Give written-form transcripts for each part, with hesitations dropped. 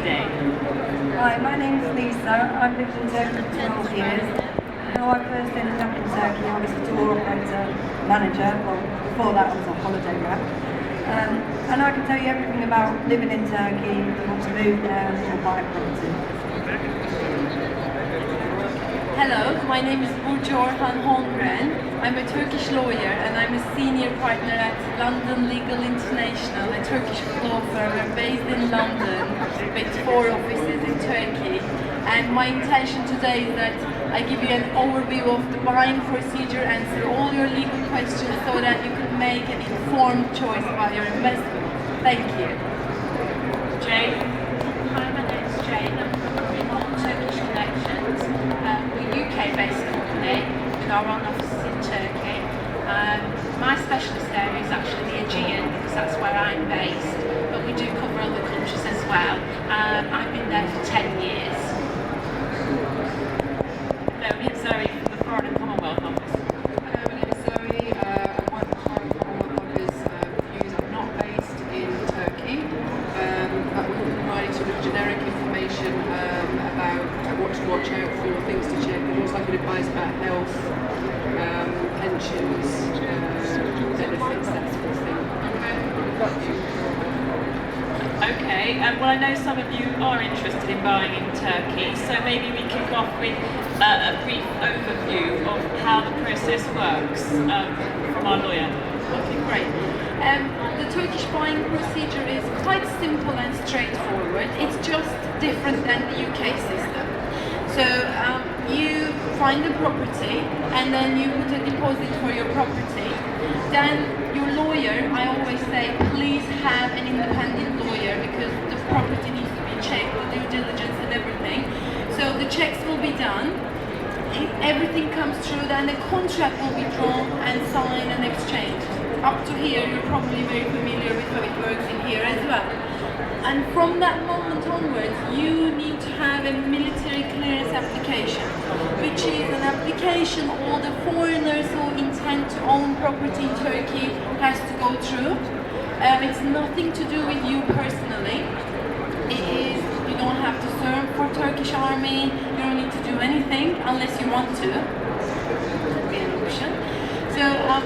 today? Hi, my name's Lisa. I've lived in Turkey for 12 years. How I first ended up in Turkey, I was a tour operator manager. Well, before that I was a holiday rep. And I can tell you everything about living in Turkey, if you want to move there or buy a property. Hello, my name is Burcu Orhan Holmgren. I'm a Turkish lawyer and I'm a senior partner at London Legal International, a Turkish law firm. We're based in London with 4 offices in Turkey. And my intention today is that I give you an overview of the buying procedure, answer all your legal questions so that you can make an informed choice about your investment. Thank you. Jane? Hi, my name's Jane. I'm from Turkish Connections. We're a UK-based company with our own offices in Turkey. My specialist area is actually the Aegean because that's where I'm based, but we do cover other countries as well. I've been there for 10 years. Hello, it's Zoe from the Foreign and Commonwealth Office. Hello, my name is Zoe. I work for Foreign Commonwealth Office. I'm not based in Turkey, but we can provide sort of generic information about what to watch out for, things to check, and also I can advise about health, pensions, benefits, that sort of thing. Okay, well I know some of you are interested in buying in Turkey, so maybe we kick off with a brief overview of how the process works from our lawyer. Okay, great. The Turkish buying procedure is quite simple and straightforward. It's just different than the UK system. So you find a property and then you put a deposit for your property. Then your lawyer, I always say, please have an independent lawyer because the property needs to be checked, the due diligence and everything. So the checks will be done. If everything comes through, then the contract will be drawn and signed and exchanged. Up to here, you're probably very familiar with how it works in here as well. And from that moment onwards, you need to have a military clearance application, which is an application all the foreigners who intend to own property in Turkey has to go through. It's nothing to do with you personally. You don't have to serve for Turkish army, you don't need to do anything unless you want to. Could be an option. So,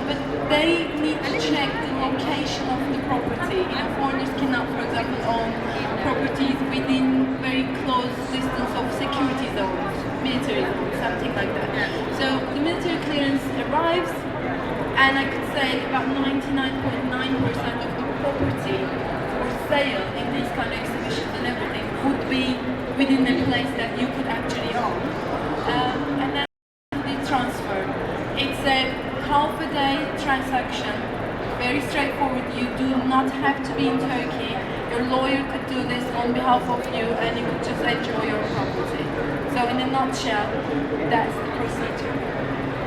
but they need to check the location of the property. Foreigners cannot, for example, own properties within very close distance of security zones, military zones, something like that. So the military clearance arrives, and I could say about 99.9% of the property for sale in these kind of exhibitions and everything would be within a place that you could actually own. And then the transfer. It's a half-a-day transaction, very straightforward. You do not have to be in Turkey. Your lawyer could do this on behalf of you and you could just enjoy your property. So in a nutshell, that's the procedure.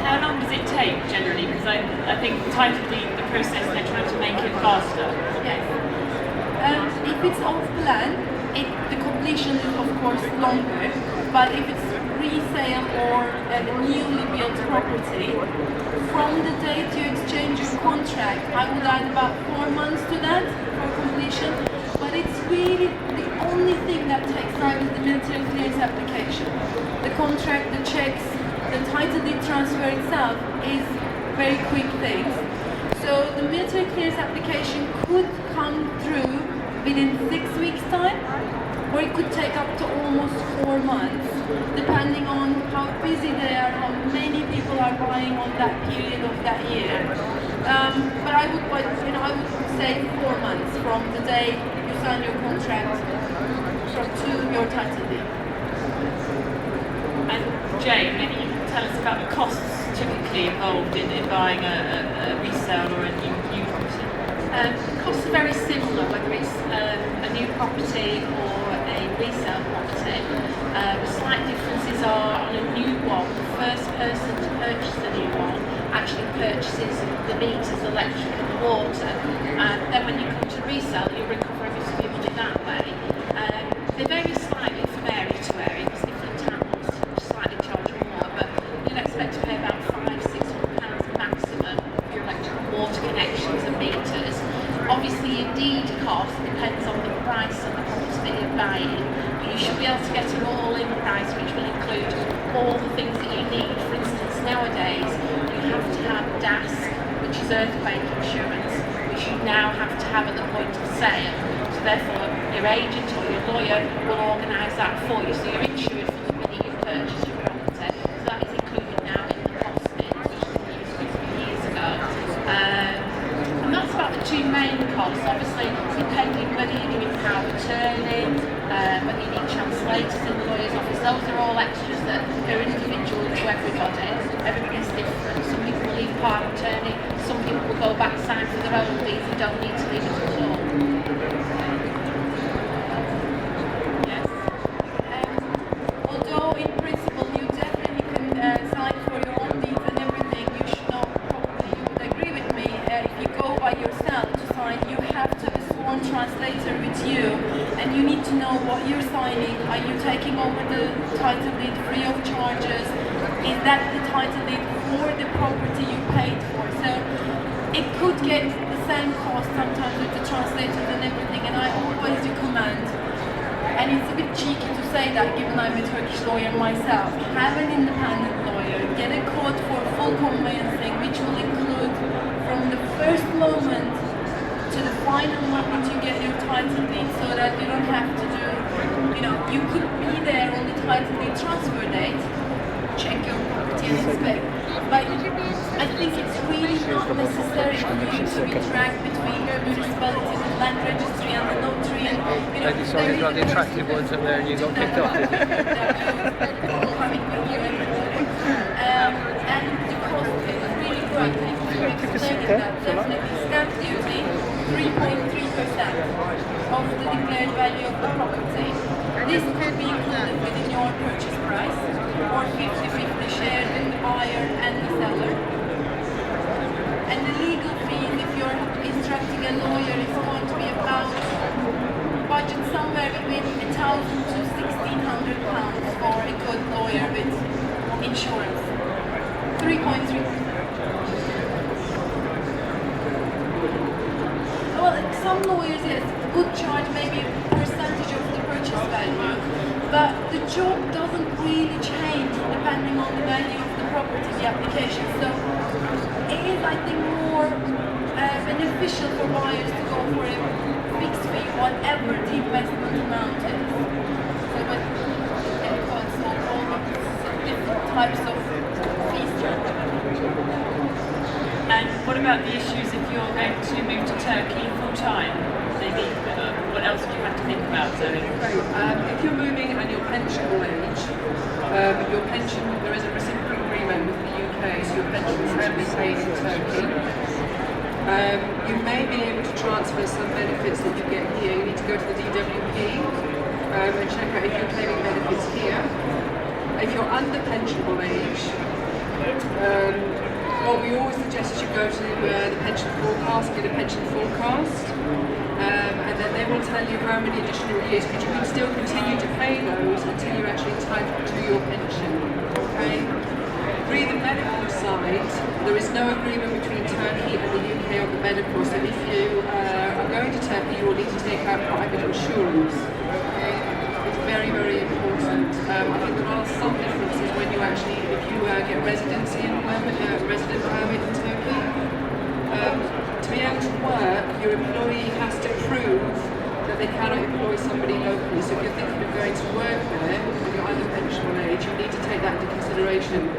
How long does it take generally? Because I think titled the process, they're trying to make it faster. Yes. If it's off plan, the completion is of course longer, but if it's resale or a newly built property, from the date you exchange your contract, I would add about 4 months to that for completion. But it's really the only thing that takes time is the military clearance application. The contract, the checks, the title deed transfer itself is very quick things. So the military clearance application could come through within 6 weeks' time, or it could take up to almost 4 months, depending on how busy they are, how many people are buying on that period of that year. But I would say 4 months from the day you sign your contract to your title deed. And Jane, maybe you can tell us about the costs typically involved in buying a resale or a new property. The costs are very similar, whether it's a new property or a resale property. The slight differences are on a new one, the first person to purchase the new one actually purchases the meters, electric and the water. Then when you come to resell, you recover everything you've done that way. They vary slightly from area to area because different towns slightly charge more, but you'd expect to pay about £500–600 maximum for your electric and water connections and meters. Obviously your deed cost depends on the price of the property that you're buying. should be able to get an all-in price which will include all the things that you need. For instance, nowadays you have to have DAS, which is earthquake insurance, which you now have to have at the point of sale. So therefore, your agent or your lawyer will organise that for you. So you're insured from the minute you purchase your property. So that is included now in the costings, which they used to be years ago. And that's about the two main costs. Obviously, depending whether you're doing power of attorney, whether you need translators in the lawyer's office, those are all extras that are individual to everybody. Everybody's different. Some people will leave power of attorney, some people will go back sign for their own deeds and don't need to leave it at all. Yes. Although in principle you definitely can sign for your own deeds and everything, you should know, probably you would agree with me, if you go by yourself to sign, you have to have a sworn translator with you, and you need to know what you're signing. Are you taking over the title deed free of charges? Is that the title deed for the property you paid for? So it could get the same cost sometimes with the translators and everything, and I always recommend, and it's a bit cheeky to say that given I'm a Turkish lawyer myself, have an independent lawyer, get a quote for full conveyancing, which will include from the first moment to the final moment you get your title deed, so that you don't have to do, you could be there on the title deed transfer date, check your property and inspect. But I think it's really not necessary for you to be dragged between municipalities and land registry and the notary, and Like so you've got the attractive ones up there and you got kicked off. coming with you everywhere. And the cost is really great. Thank you for explaining that. Definitely stamp duty, 3.3% of the declared value of the property. This could be included within your purchase price, or 50-50 shared with the buyer and the seller. And the legal fees, if you're instructing a lawyer, is going to be about budget somewhere between £1,000 to £1,600 for a good lawyer with insurance. 3.3%. Well, some lawyers, yes, would charge maybe a percentage of the purchase value, but the job doesn't really change depending on the value of the property, the application. So it is, I think, more beneficial for buyers to go for a fixed fee, whatever the investment amount is. So what costs all different types of fee structure. And what about the issues if you're going to move to Turkey full time? Maybe what else do you have to think about, Zoe? If you're moving and you're pensionable age, your pension, there is a reciprocal agreement with the UK, so your pension can be paid in Turkey. You may be able to transfer some benefits that you get here. You need to go to the DWP and check out if you're claiming benefits here. If you're under pensionable age, what we always suggest is you go to the pension forecast, get a pension forecast, and then they will tell you how many additional years, but you can still continue to pay those until you're actually entitled to your pension. Okay? Re the medical side, there is no agreement between Turkey and the UK on the medical, so if you are going to Turkey, you will need to take out private insurance. Okay? It's very, very important. I think there are some differences when you actually, if you get residency in resident permit in Turkey. To be able to work, your employee has to prove that they cannot employ somebody locally. So if you're thinking of going to work there and you're under pensionable age, you need to take that into consideration.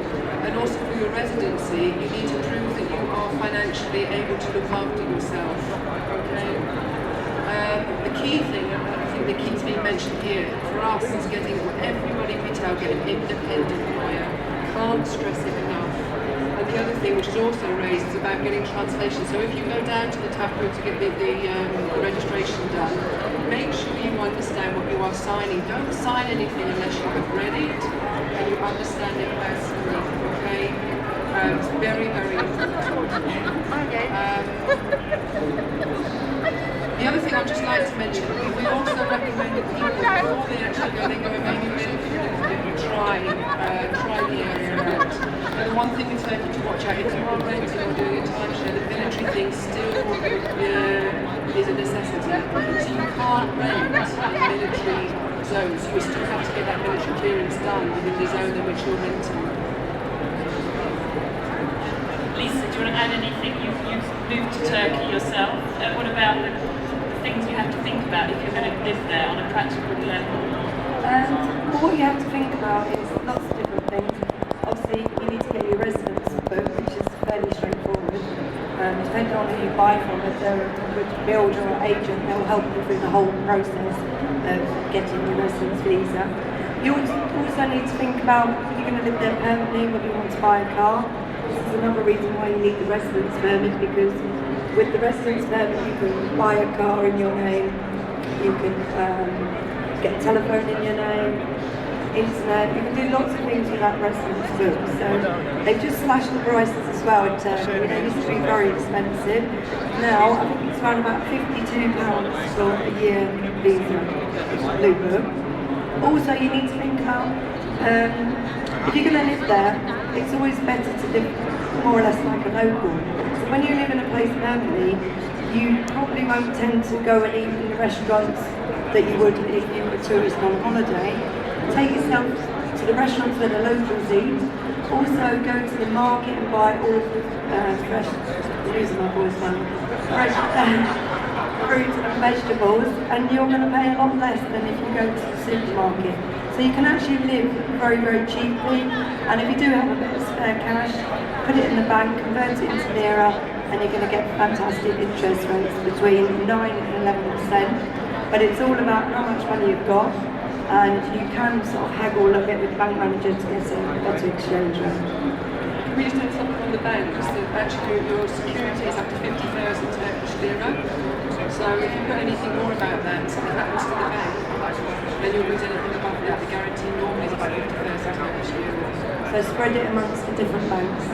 And also for your residency, you need to prove that you are financially able to look after yourself. Okay. The key thing, and I think the key to being mentioned here for us, is getting everybody retail get an independent lawyer. Can't stress it enough. And the other thing which is also raised is about getting translation. So if you go down to the taproom to get the registration done, make sure you understand what you are signing. Don't sign anything unless you have read it and you understand it personally. Okay? It's very, very important. The other thing I'd just like to mention, we also recommend that people, before they actually go, they go and maybe try the area out. And the one thing with Turkey to watch out, if you are renting or doing a timeshare, the military thing still is a necessity. So you can't rent military zone, so you still have to get that military clearance done within the zone in which you're renting. Lisa, do you want to add anything? You've moved to Turkey yourself. What about the things you have to think about if you're going to live there on a practical level? Well, what you have to think about is lots of different things. Obviously, you need to get your residence book, which is fairly straightforward. Depending on who you buy from, if they're a builder or agent, they'll help you through the whole process of getting your residence visa. You also need to think about if you're going to live there permanently, whether you want to buy a car. This is another reason why you need the residence permit, because with the residence permit you can buy a car in your name, you can get a telephone in your name, internet, you can do lots of things with that residence book. So they've just slashed the prices as well in Turkey. They used to be very expensive. Now I think it's around about £52 for a year visa, blue book. Also you need to think about if you're going to live there, it's always better to live more or less like a local. So when you live in a place permanently, you probably won't tend to go and eat in the restaurants that you would if you were a tourist on holiday. Take yourself to the restaurants where the locals eat. Also go to the market and buy all of the fresh, losing my voice now, fresh fruits and vegetables, and you're going to pay a lot less than if you go to the supermarket. So you can actually live very, very cheaply, and if you do have a bit of spare cash, put it in the bank, convert it into lira, and you're going to get fantastic interest rates between 9 and 11%. But it's all about how much money you've got, and you can sort of haggle a bit with the bank manager to get a better exchange rate. Can we just add something on the banks that actually your security is up to 50,000 Turkish lira. So if you put anything more about that, something happens to the bank, then you'll lose anything above that. The guarantee normally is about 50,000 Turkish lira. So spread it amongst the different banks.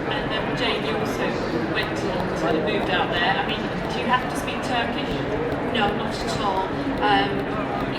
And Jane, you also went to sort of moved out there. I mean, do you have to speak Turkish? No, not at all.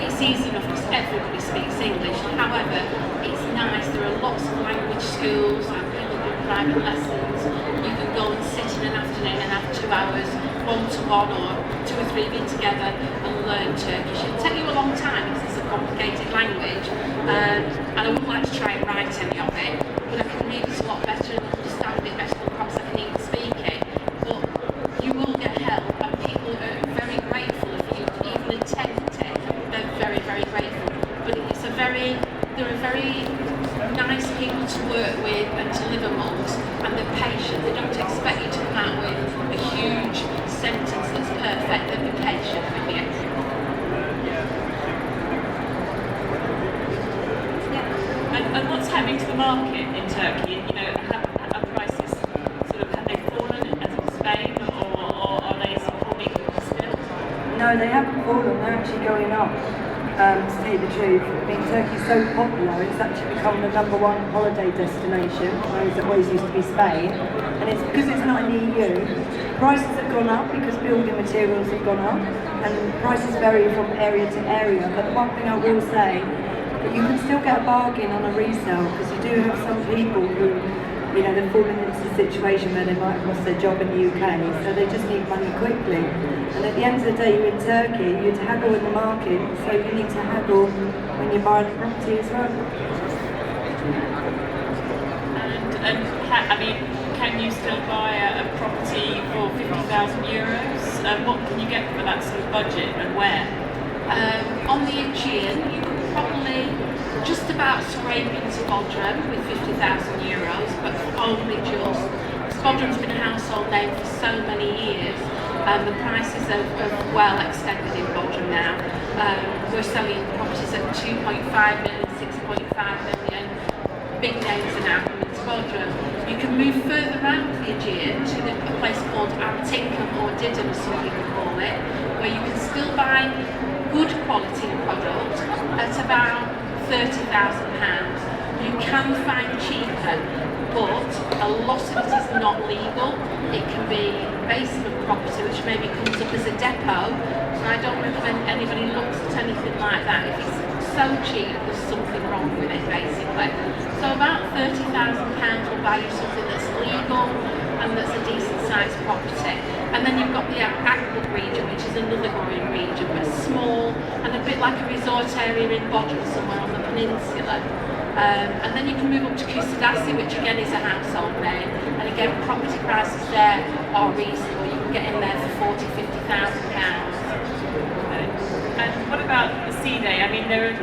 It's easy enough because everybody speaks English. However, it's nice. There are lots of language schools and people do private lessons. You can go and sit in an afternoon and have 2 hours one-to-one or 2 or 3 be together and learn Turkish. It'll take you a long time because it's a complicated language, and I wouldn't like to try and write any of it, but I can read it a lot better and understand it better than perhaps I can even speak it. But you will get help, and people are very grateful if you even attempt it. They're very, very grateful. But there are very nice people to work with and to live amongst, and they're patient. They don't expect you to come out with a huge sentence that's perfect. They'll be patient with you. And what's happening to the market in Turkey? You know, have prices sort of, have they fallen as in Spain, or are they falling still? No, they haven't fallen, they're actually going up. To tell you the truth, I mean, Turkey's so popular, it's actually become the #1 holiday destination, whereas it always used to be Spain. And it's because it's not in the EU, prices have gone up because building materials have gone up, and prices vary from area to area. But the one thing I will say, that you can still get a bargain on a resale, because you do have some people who, you know, they're falling into the situation where they might have lost their job in the UK, so they just need money quickly. And at the end of the day, you're in Turkey, you'd haggle in the market, so you need to haggle when you're buying a property as well. And I mean, can you still buy a property for €50,000? What can you get for that sort of budget, and where? On the Aegean, you could probably just about scrape into Bodrum with €50,000, but only just. Bodrum's been a household name for so many years, and the prices are well extended in Bodrum now. We're selling properties at 2.5 million, 6.5 million. Big names are now coming to Bodrum. You can move further around the Aegean to a place called Antincum, or Didim as some people call it, where you can still buy good quality product at about £30,000. You can find cheaper, but a lot of it is not legal. It can be basement property, which maybe comes up as a depot, so I don't recommend anybody looks at anything like that. If it's so cheap, there's something wrong with it, basically. So about £30,000 will buy you something that's legal and that's a decent sized property. And then you've got the Akbuk region, which is another growing region, but small and a bit like resort area in Bodrum somewhere on the peninsula. And then you can move up to Kusadasi, which again is a household name, and again property prices there are reasonable. You can get in there for £40,000, £50,000. And what about the sea day? I mean, there are